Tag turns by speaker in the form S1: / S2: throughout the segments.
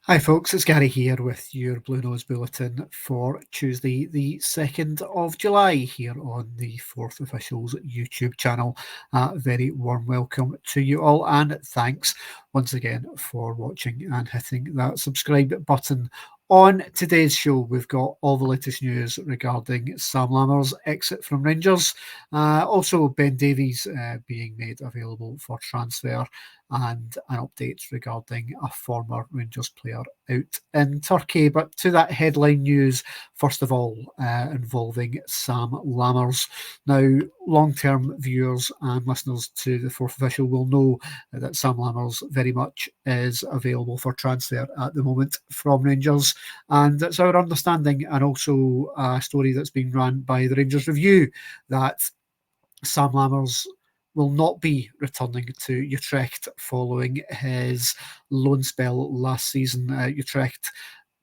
S1: Hi folks, it's Gary here with your Blue Nose Bulletin for Tuesday the 2nd of July here on the 4th Officials YouTube channel. A very warm welcome to you all and thanks once again for watching and hitting that subscribe button. On today's show, we've got all the latest news regarding Sam Lammers' exit from Rangers, also Ben Davies being made available for transfer, and an update regarding a former Rangers player out in Turkey. But to that headline news, first of all, involving Sam Lammers. Now, long-term viewers and listeners to the Fourth Official will know that Sam Lammers very much is available for transfer at the moment from Rangers, and it's our understanding, and also a story that's been run by the Rangers Review, that Sam Lammers will not be returning to Utrecht following his loan spell last season. Utrecht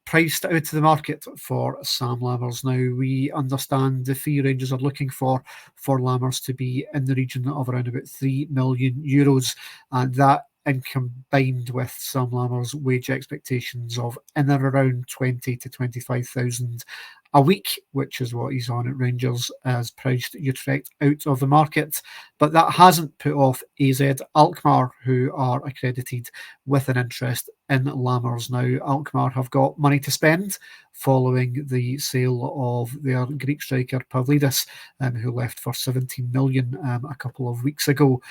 S1: priced out of the market for Sam Lammers. Now, we understand the fee Rangers are looking for Lammers to be in the region of around about €3 million, and that, and combined with Sam Lammers' wage expectations of in and around 20 to 25,000 a week, which is what he's on at Rangers, has priced Utrecht out of the market. But that hasn't put off AZ Alkmaar, who are accredited with an interest in Lammers. Now, Alkmaar have got money to spend following the sale of their Greek striker Pavlidis, who left for 17 million a couple of weeks ago.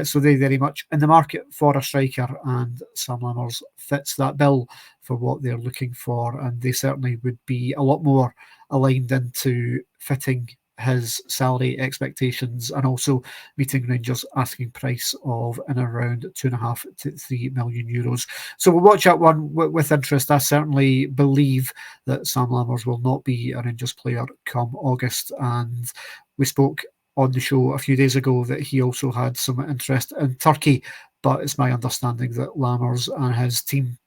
S1: So they're very much in the market for a striker, and Sam Lammers fits that bill for what they're looking for, and they certainly would be a lot more aligned into fitting his salary expectations and also meeting Rangers' asking price of in around €2.5 to €3 million. So we'll watch that one with interest. I certainly believe that Sam Lammers will not be a Rangers player come August, and we spoke on the show a few days ago that he also had some interest in Turkey, but it's my understanding that Lammers and his team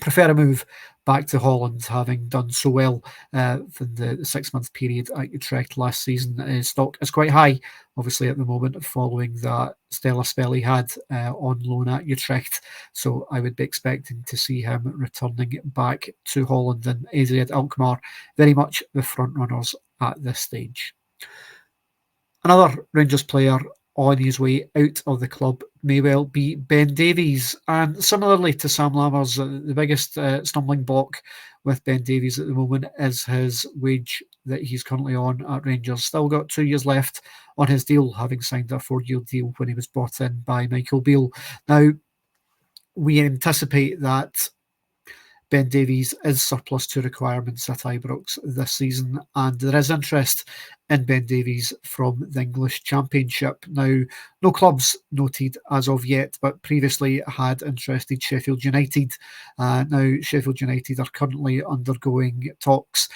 S1: prefer a move back to Holland, having done so well for the 6-month period at Utrecht last season. His stock is quite high, obviously, at the moment, following that stellar spell he had on loan at Utrecht. So I would be expecting to see him returning back to Holland, and AZ Alkmaar very much the front runners at this stage. Another Rangers player on his way out of the club may well be Ben Davies. And similarly to Sam Lammers, the biggest stumbling block with Ben Davies at the moment is his wage that he's currently on at Rangers. Still got 2 years left on his deal, having signed a 4-year deal when he was brought in by Michael Beale. Now, we anticipate that Ben Davies is surplus to requirements at Ibrox this season, and there is interest in Ben Davies from the English Championship. Now, no clubs noted as of yet, but previously had interested Sheffield United. Now, Sheffield United are currently undergoing talks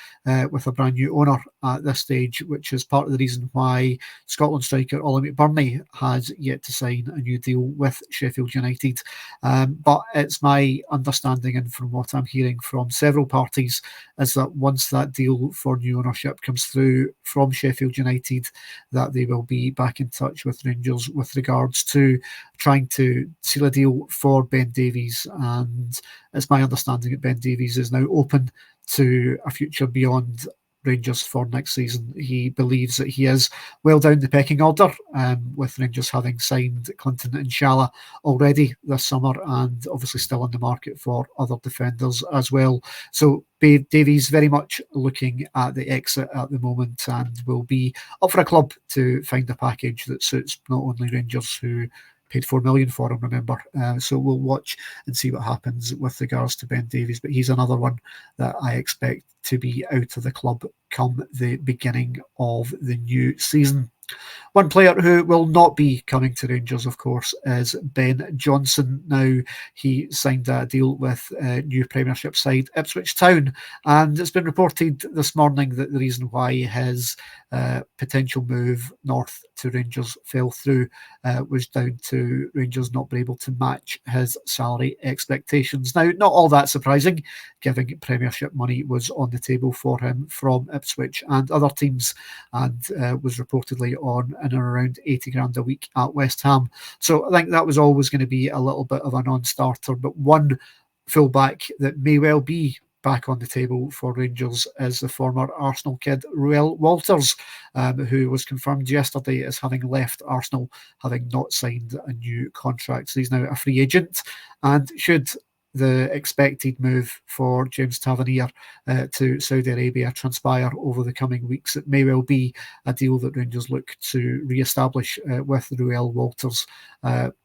S1: with a brand new owner at this stage, which is part of the reason why Scotland striker Ollie McBurney has yet to sign a new deal with Sheffield United. But it's my understanding, and from what I'm hearing from several parties, is that once that deal for new ownership comes through from Sheffield United, that they will be back in touch with Rangers with regards to trying to seal a deal for Ben Davies. And it's my understanding that Ben Davies is now open to a future beyond Rangers for next season. He believes that he is well down the pecking order, with Rangers having signed Clinton and Shala already this summer, and obviously still on the market for other defenders as well. So Davies very much looking at the exit at the moment, and will be up for a club to find a package that suits not only Rangers, who paid $4 million for him, remember. So we'll watch and see what happens with regards to Ben Davies, but he's another one that I expect to be out of the club come the beginning of the new season. One player who will not be coming to Rangers, of course, is Ben Johnson. Now, he signed a deal with new Premiership side Ipswich Town, and it's been reported this morning that the reason why his potential move north to Rangers fell through was down to Rangers not being able to match his salary expectations. Now, not all that surprising, given Premiership money was on the table for him from Ipswich and other teams, and was reportedly on in and around 80 grand a week at West Ham. So I think that was always going to be a little bit of a non-starter, but one fullback that may well be back on the table for Rangers is the former Arsenal kid, Ruel Walters, who was confirmed yesterday as having left Arsenal, having not signed a new contract. So he's now a free agent. And should the expected move for James Tavernier to Saudi Arabia transpire over the coming weeks, it may well be a deal that Rangers look to re-establish with Ruel Walters.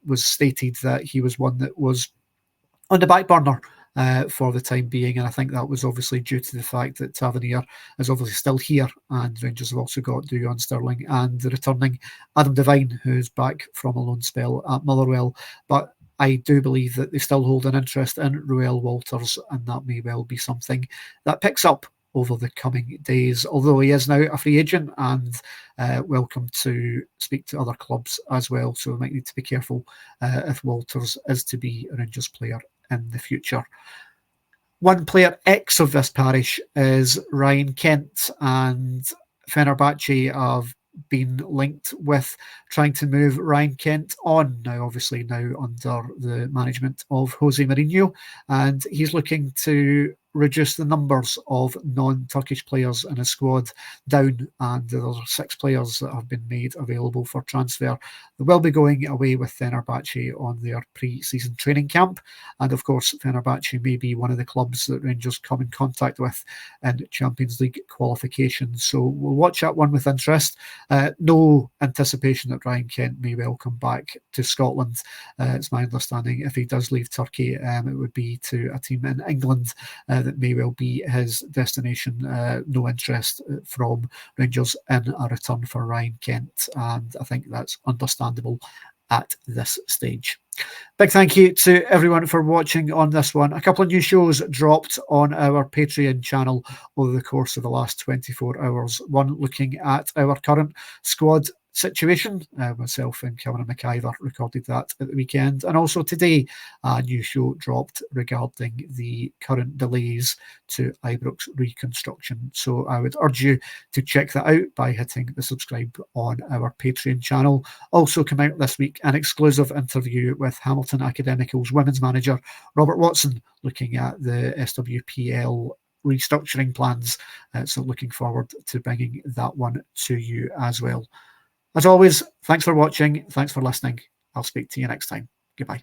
S1: Was stated that he was one that was on the back burner for the time being, and I think that was obviously due to the fact that Tavernier is obviously still here, and Rangers have also got Dujon Sterling and the returning Adam Devine, who's back from a loan spell at Motherwell. But I do believe that they still hold an interest in Ruel Walters, and that may well be something that picks up over the coming days, although he is now a free agent and welcome to speak to other clubs as well. So we might need to be careful if Walters is to be a Rangers player in the future. One player X of this parish is Ryan Kent, and Fenerbahce have been linked with trying to move Ryan Kent on now, obviously now under the management of Jose Mourinho, and he's looking to reduce the numbers of non-Turkish players in his squad down, and there are 6 players that have been made available for transfer. They will be going away with Fenerbahce on their pre-season training camp, and of course Fenerbahce may be one of the clubs that Rangers come in contact with in Champions League qualifications, so we'll watch that one with interest. No anticipation that Ryan Kent may well come back to Scotland. It's my understanding if he does leave Turkey, it would be to a team in England that may well be his destination. No interest from Rangers in a return for Ryan Kent, and I think that's understandable at this stage. Big thank you to everyone for watching on this one. A couple of new shows dropped on our Patreon channel over the course of the last 24 hours. One looking at our current squad situation. Myself and Cameron McIver recorded that at the weekend. And also today, a new show dropped regarding the current delays to Ibrox reconstruction. So I would urge you to check that out by hitting the subscribe on our Patreon channel. Also come out this week an exclusive interview with Hamilton Academical's women's manager, Robert Watson, looking at the SWPL restructuring plans. So looking forward to bringing that one to you as well. As always, thanks for watching. Thanks for listening. I'll speak to you next time. Goodbye.